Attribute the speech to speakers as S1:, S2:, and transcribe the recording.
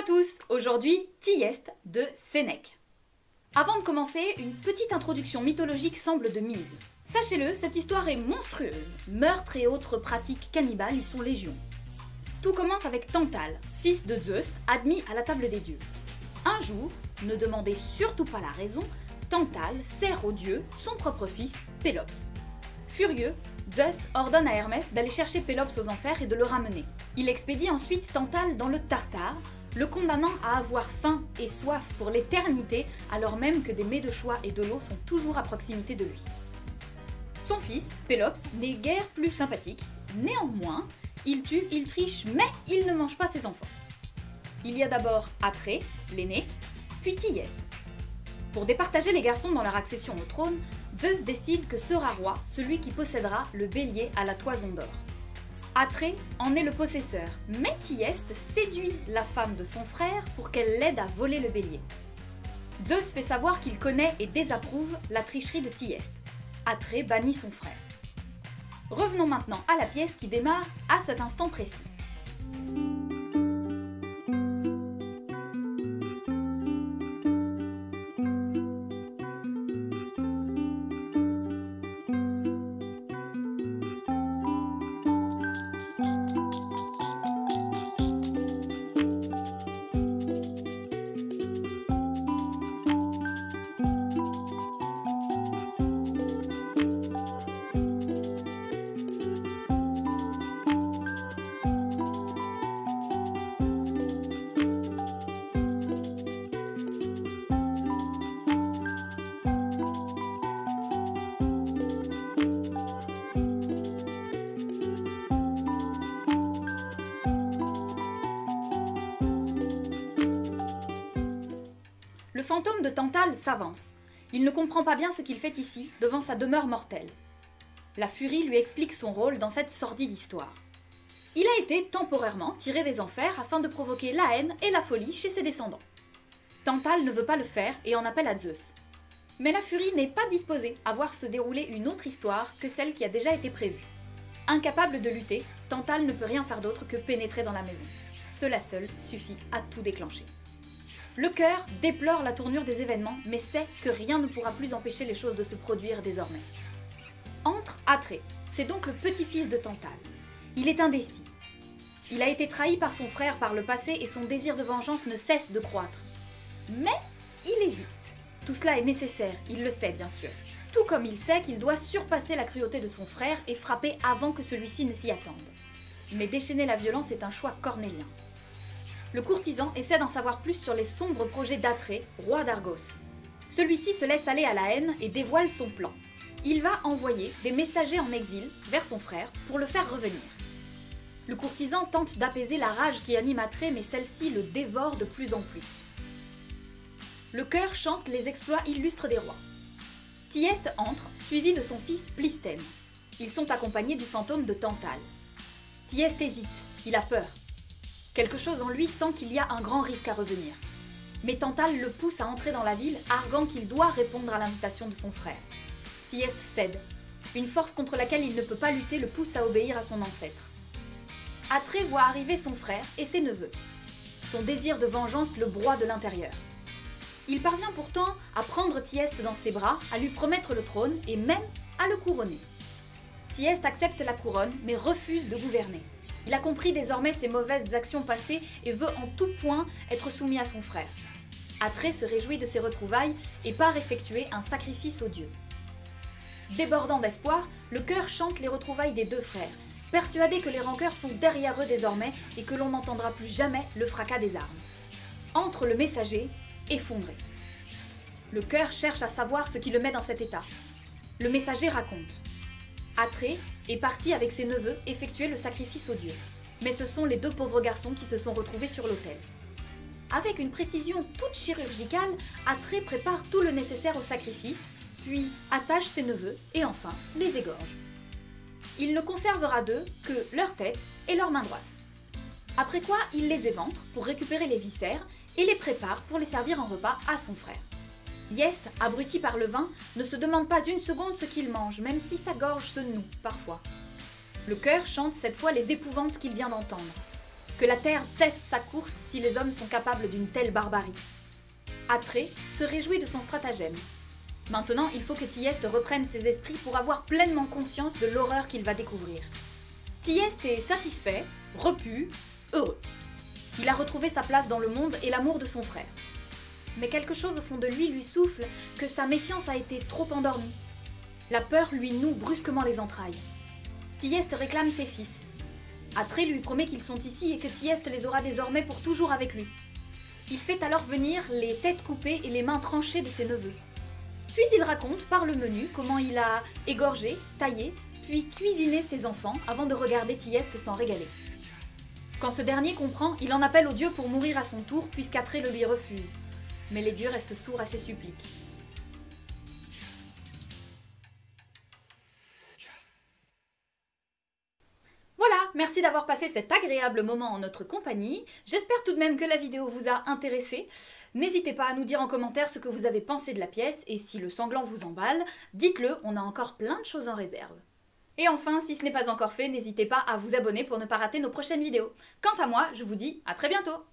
S1: tous, aujourd'hui Thyeste de Sénèque. Avant de commencer, une petite introduction mythologique semble de mise. Sachez-le, cette histoire est monstrueuse. Meurtres et autres pratiques cannibales y sont légion. Tout commence avec Tantale, fils de Zeus, admis à la table des dieux. Un jour, ne demandez surtout pas la raison, Tantale sert au dieu son propre fils, Pélops. Furieux, Zeus ordonne à Hermès d'aller chercher Pélops aux enfers et de le ramener. Il expédie ensuite Tantale dans le Tartare, le condamnant à avoir faim et soif pour l'éternité, alors même que des mets de choix et de l'eau sont toujours à proximité de lui. Son fils, Pélops, n'est guère plus sympathique. Néanmoins, il tue, il triche, mais il ne mange pas ses enfants. Il y a d'abord Atrée, l'aîné, puis Thyeste. Pour départager les garçons dans leur accession au trône, Zeus décide que sera roi celui qui possédera le bélier à la toison d'or. Atrée en est le possesseur, mais Thyeste séduit la femme de son frère pour qu'elle l'aide à voler le bélier. Zeus fait savoir qu'il connaît et désapprouve la tricherie de Thyeste. Atrée bannit son frère. Revenons maintenant à la pièce qui démarre à cet instant précis. Le fantôme de Tantale s'avance. Il ne comprend pas bien ce qu'il fait ici, devant sa demeure mortelle. La furie lui explique son rôle dans cette sordide histoire. Il a été temporairement tiré des enfers afin de provoquer la haine et la folie chez ses descendants. Tantale ne veut pas le faire et en appelle à Zeus. Mais la furie n'est pas disposée à voir se dérouler une autre histoire que celle qui a déjà été prévue. Incapable de lutter, Tantale ne peut rien faire d'autre que pénétrer dans la maison. Cela seul suffit à tout déclencher. Le cœur déplore la tournure des événements, mais sait que rien ne pourra plus empêcher les choses de se produire désormais. Entre Atrée, c'est donc le petit-fils de Tantale. Il est indécis. Il a été trahi par son frère par le passé et son désir de vengeance ne cesse de croître. Mais il hésite. Tout cela est nécessaire, il le sait bien sûr. Tout comme il sait qu'il doit surpasser la cruauté de son frère et frapper avant que celui-ci ne s'y attende. Mais déchaîner la violence est un choix cornélien. Le courtisan essaie d'en savoir plus sur les sombres projets d'Atrée, roi d'Argos. Celui-ci se laisse aller à la haine et dévoile son plan. Il va envoyer des messagers en exil vers son frère pour le faire revenir. Le courtisan tente d'apaiser la rage qui anime Atrée, mais celle-ci le dévore de plus en plus. Le chœur chante les exploits illustres des rois. Thyeste entre, suivi de son fils Plisthène. Ils sont accompagnés du fantôme de Tantale. Thyeste hésite, il a peur. Quelque chose en lui sent qu'il y a un grand risque à revenir. Mais Tantale le pousse à entrer dans la ville, arguant qu'il doit répondre à l'invitation de son frère. Thyeste cède. Une force contre laquelle il ne peut pas lutter le pousse à obéir à son ancêtre. Atrée voit arriver son frère et ses neveux. Son désir de vengeance le broie de l'intérieur. Il parvient pourtant à prendre Thyeste dans ses bras, à lui promettre le trône et même à le couronner. Thyeste accepte la couronne mais refuse de gouverner. Il a compris désormais ses mauvaises actions passées et veut en tout point être soumis à son frère. Atrée se réjouit de ses retrouvailles et part effectuer un sacrifice aux dieux. Débordant d'espoir, le chœur chante les retrouvailles des deux frères, persuadé que les rancœurs sont derrière eux désormais et que l'on n'entendra plus jamais le fracas des armes. Entre le messager, effondré. Le chœur cherche à savoir ce qui le met dans cet état. Le messager raconte. Atrée est parti avec ses neveux effectuer le sacrifice aux dieux. Mais ce sont les deux pauvres garçons qui se sont retrouvés sur l'autel. Avec une précision toute chirurgicale, Atrée prépare tout le nécessaire au sacrifice, puis attache ses neveux et enfin les égorge. Il ne conservera d'eux que leur tête et leur main droite. Après quoi, il les éventre pour récupérer les viscères et les prépare pour les servir en repas à son frère. Thyeste, abruti par le vin, ne se demande pas une seconde ce qu'il mange, même si sa gorge se noue parfois. Le chœur chante cette fois les épouvantes qu'il vient d'entendre. que la terre cesse sa course si les hommes sont capables d'une telle barbarie. Atrée se réjouit de son stratagème. Maintenant, il faut que Thyeste reprenne ses esprits pour avoir pleinement conscience de l'horreur qu'il va découvrir. Thyeste est satisfait, repu, heureux. Il a retrouvé sa place dans le monde et l'amour de son frère. Mais quelque chose au fond de lui souffle que sa méfiance a été trop endormie. La peur lui noue brusquement les entrailles. Thyeste réclame ses fils. Atrée lui promet qu'ils sont ici et que Thyeste les aura désormais pour toujours avec lui. Il fait alors venir les têtes coupées et les mains tranchées de ses neveux. Puis il raconte par le menu comment il a égorgé, taillé, puis cuisiné ses enfants avant de regarder Thyeste s'en régaler. Quand ce dernier comprend, il en appelle aux dieux pour mourir à son tour puisqu'Atrée le lui refuse. Mais les dieux restent sourds à ses suppliques. Voilà, merci d'avoir passé cet agréable moment en notre compagnie. J'espère tout de même que la vidéo vous a intéressé. N'hésitez pas à nous dire en commentaire ce que vous avez pensé de la pièce et si le sanglant vous emballe, dites-le, on a encore plein de choses en réserve. Et enfin, si ce n'est pas encore fait, n'hésitez pas à vous abonner pour ne pas rater nos prochaines vidéos. Quant à moi, je vous dis à très bientôt!